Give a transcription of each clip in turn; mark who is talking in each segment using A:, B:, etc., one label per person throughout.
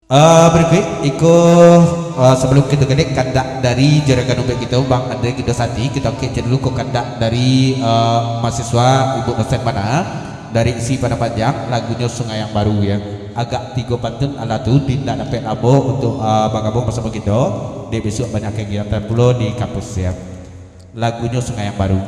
A: Berikut sebelum kita gede kandak dari juragan ubek kita Bang Andre Kidosati, kita kece dulu ke kandak dari mahasiswa Ibu dosen mana dari isi pada panjang lagunya Sungai yang Baru ya, agak tiga pantun ala tu tidak dapat abo untuk Bang Abang bersama kita di besok banyak kegiatan pula di kampus ya, lagunya Sungai yang Baru.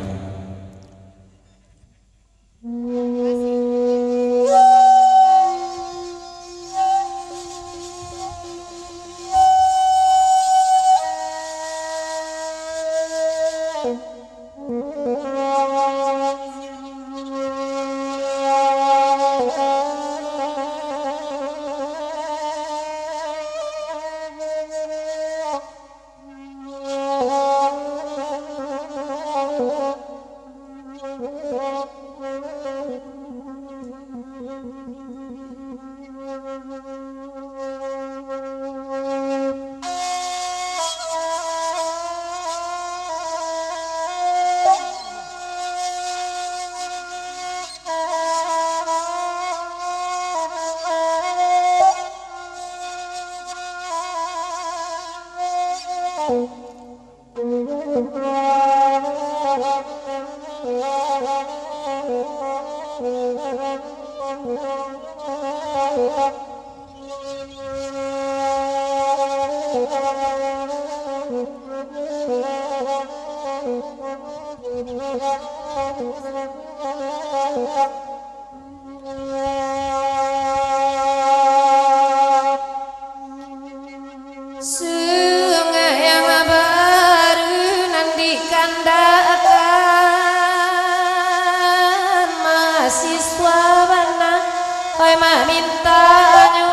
B: Sungai yang baru nanti kandakan mahasiswa mana oi mamintanya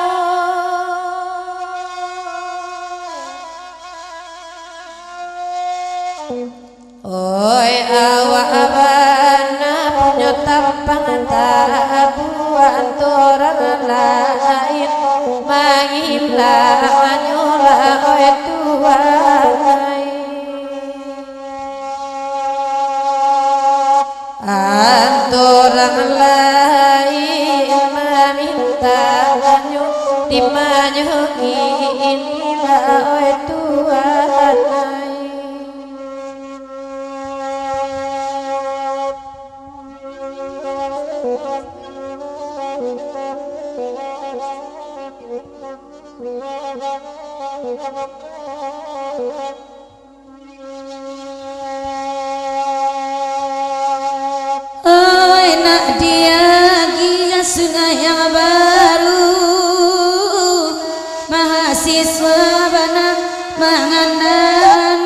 B: oi awak abana punya tapangan tabuan orang lain mangilah manyolah oi tuai antorang lain meminta manyo dimanyuki inilah oi tuai
C: Oi nak dia gia sungai yang baru mahasiswa bana manganan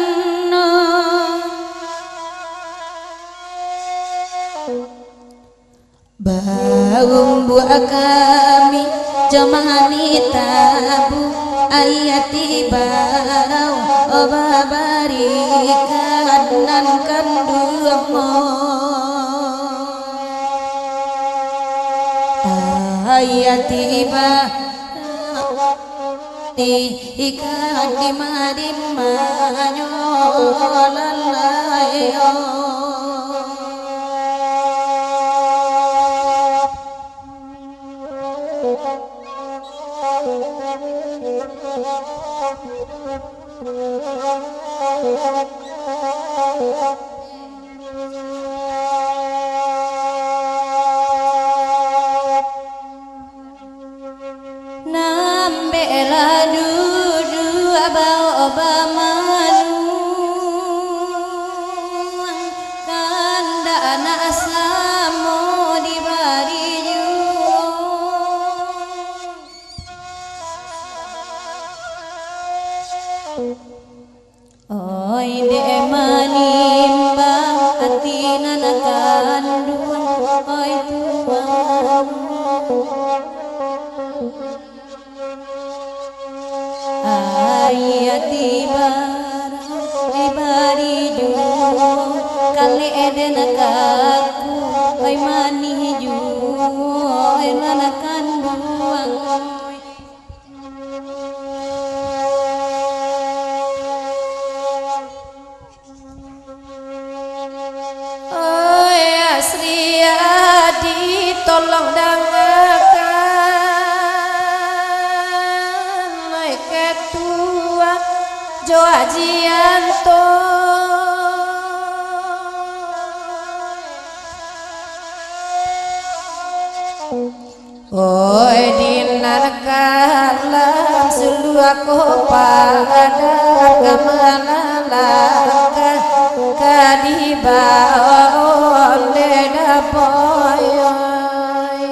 C: baung buat kami jamani tabu ayati barau obabarikan nan kandumo ayati barau ikan di madimanyo lalayo nambela dudu abau obamanu kanda anak aslamo di bariju oi de manimbang atina nakandung oi tuang ayati barang bariju kali eden kaku oi maniju oi nanakanduang
B: oi Asri Adi tolong dengarkan tua jo ajianto oi dinarkalam sulu aku pada kamanalaka kadibaon deda poyoy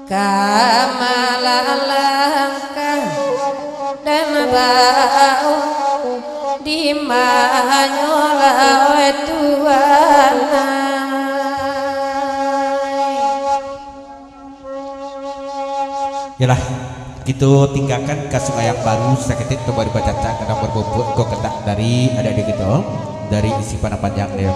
B: kamalalangka dan bau di manyola oi tuana
A: yalah gitu tinggalkan ke sungai yang baru sakit itu baru baca karena berbobot kok ketak dari ada di gitu dari isi panah panjang deh